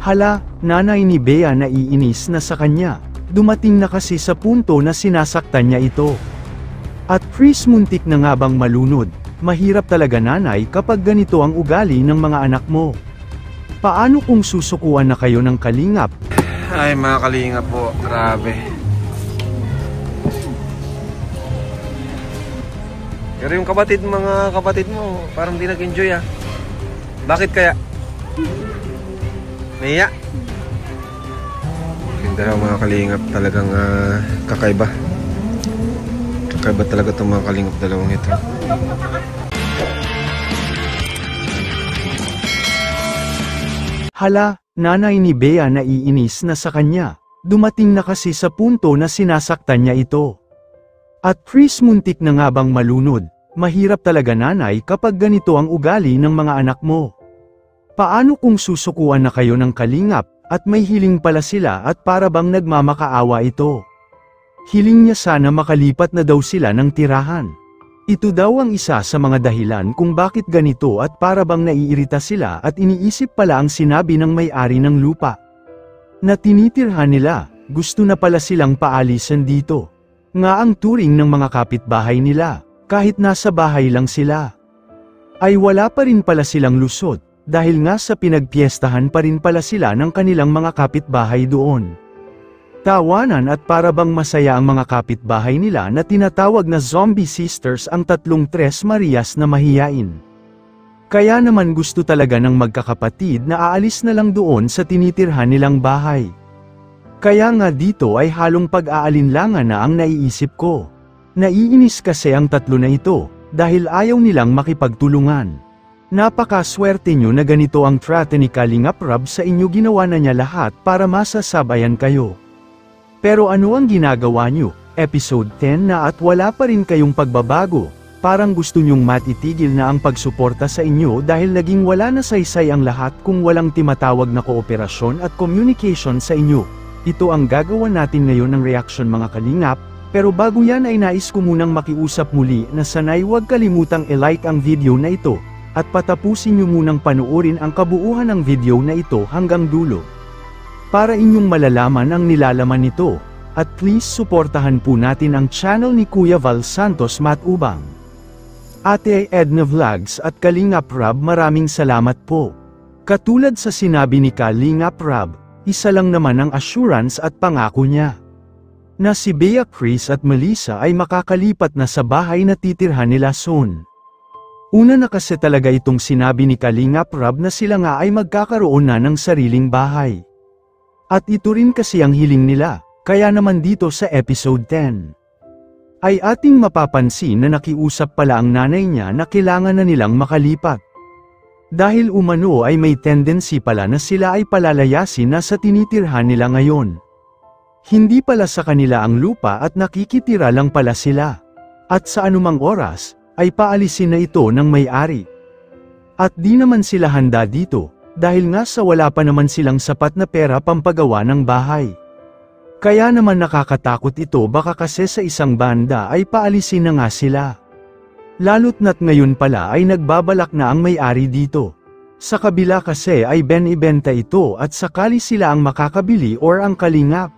Hala, nanay ni Bea naiinis na sa kanya. Dumating na kasi sa punto na sinasaktan niya ito. At Chris, muntik na nga bang malunod? Mahirap talaga nanay kapag ganito ang ugali ng mga anak mo. Paano kung susukuan na kayo ng kalingap? Ay mga kalingap po, grabe. Pero yung mga kapatid mo, parang di nag-enjoy ah. Bakit kaya? Maya? Yung dalawa mga kalingap talagang kakaiba. Kakaiba talaga itong mga kalingap dalawang ito. Hala, nanay ni Bea naiinis na sa kanya. Dumating na kasi sa punto na sinasaktan niya ito. At Chris, muntik na nga bang malunod? Mahirap talaga nanay kapag ganito ang ugali ng mga anak mo. Paano kung susukuan na kayo ng kalingap, at may hiling pala sila at para bang nagmamakaawa ito? Hiling niya sana makalipat na daw sila ng tirahan. Ito daw ang isa sa mga dahilan kung bakit ganito at para bang naiirita sila at iniisip pala ang sinabi ng may-ari ng lupa. Na tinitirhan nila, gusto na pala silang paalisan dito. Nga ang turing ng mga kapitbahay nila, kahit nasa bahay lang sila. Ay wala pa rin pala silang lusot, dahil nga sa pinagpiestahan pa rin pala sila ng kanilang mga kapitbahay doon. Tawanan at para bang masaya ang mga kapitbahay nila na tinatawag na zombie sisters ang tatlong Tres Marias na mahiyain. Kaya naman gusto talaga ng magkakapatid na aalis na lang doon sa tinitirhan nilang bahay. Kaya nga dito ay halong pag-aalinlangan na ang naiisip ko. Naiinis kasi ang tatlo na ito, dahil ayaw nilang makipagtulungan. Napakaswerte nyo na ganito ang trate ni Kalingap Rob sa inyo, ginawa na niya lahat para masasabayan kayo. Pero ano ang ginagawa nyo? Episode 10 na at wala pa rin kayong pagbabago. Parang gusto nyong matitigil na ang pagsuporta sa inyo dahil naging wala na saysay ang lahat kung walang timatawag na kooperasyon at communication sa inyo. Ito ang gagawa natin ngayon ng reaction mga kalingap, pero bago yan ay nais ko munang makiusap muli na sanay huwag kalimutang i-like ang video na ito. At patapusin nyo munang panuorin ang kabuuan ng video na ito hanggang dulo. Para inyong malalaman ang nilalaman nito, at please suportahan po natin ang channel ni Kuya Val Santos Matubang. Ate Edna Vlogs at Kalingap Rob, maraming salamat po. Katulad sa sinabi ni Kalingap Rob, isa lang naman ang assurance at pangako niya. Na si Bea, Chris at Melissa ay makakalipat na sa bahay na titirhan nila soon. Una na kasi talaga itong sinabi ni Kalingap Rob na sila nga ay magkakaroon na ng sariling bahay. At ito rin kasi ang hiling nila, kaya naman dito sa episode 10. Ay ating mapapansin na nakiusap pala ang nanay niya na kailangan na nilang makalipat. Dahil umano ay may tendency pala na sila ay palalayasin na sa tinitirhan nila ngayon. Hindi pala sa kanila ang lupa at nakikitira lang pala sila. At sa anumang oras, ay paalisin na ito ng may-ari. At di naman sila handa dito, dahil nga sa wala pa naman silang sapat na pera pampagawa ng bahay. Kaya naman nakakatakot ito, baka kasi sa isang banda ay paalisin na nga sila. Lalo't na't ngayon pala ay nagbabalak na ang may-ari dito. Sa kabila kasi ay ibenta ito at sakali sila ang makakabili or ang kalingap.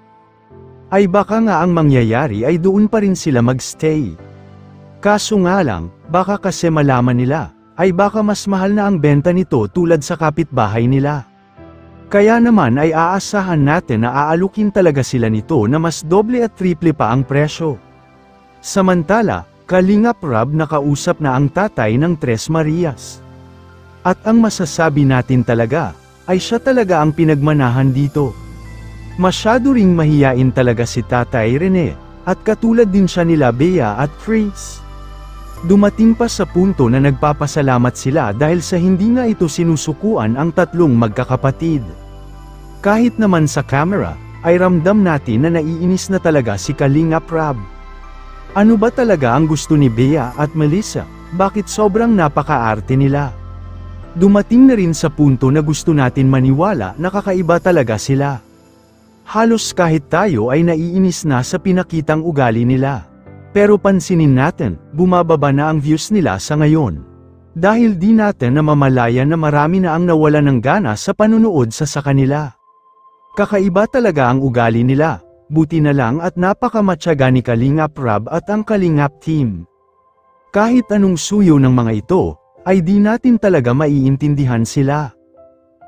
Ay baka nga ang mangyayari ay doon pa rin sila magstay. Kaso nga lang, baka kasi malaman nila, ay baka mas mahal na ang benta nito tulad sa kapitbahay nila. Kaya naman ay aasahan natin na aalukin talaga sila nito na mas doble at triple pa ang presyo. Samantala, Kalingap Rob nakausap na ang tatay ng Tres Marias. At ang masasabi natin talaga, ay siya talaga ang pinagmanahan dito. Masyado ring mahiyain talaga si Tatay Rene, at katulad din siya nila Bea at Chris. Dumating pa sa punto na nagpapasalamat sila dahil sa hindi nga ito sinusukuan ang tatlong magkakapatid. Kahit naman sa camera, ay ramdam natin na naiinis na talaga si Kalingap Rob. Ano ba talaga ang gusto ni Bea at Melissa? Bakit sobrang napaka-arte nila? Dumating na rin sa punto na gusto natin maniwala na kakaiba talaga sila. Halos kahit tayo ay naiinis na sa pinakitang ugali nila. Pero pansinin natin, bumababa na ang views nila sa ngayon. Dahil di natin namamalayan na marami na ang nawala ng gana sa panunood sa kanila. Kakaiba talaga ang ugali nila. Buti na lang at napakamatyaga ni Kalingap Rab at ang Kalingap team. Kahit anong suyo ng mga ito, ay di natin talaga maiintindihan sila.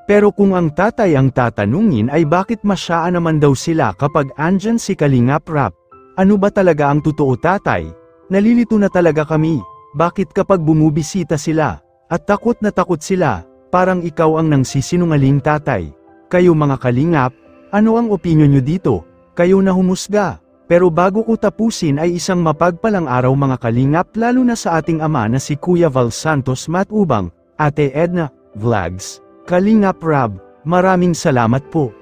Pero kung ang tatay ang tatanungin ay bakit masyaan naman daw sila kapag andyan si Kalingap Rab? Ano ba talaga ang totoo tatay? Nalilito na talaga kami. Bakit kapag bumubisita sila, at takot na takot sila, parang ikaw ang nangsisinungaling tatay? Kayo mga Kalingap, ano ang opinyon nyo dito? Kayo na humusga. Pero bago ko tapusin ay isang mapagpalang araw mga Kalingap lalo na sa ating ama na si Kuya Val Santos Matubang, Ate Edna, Vlogs, Kalingap Rab, maraming salamat po.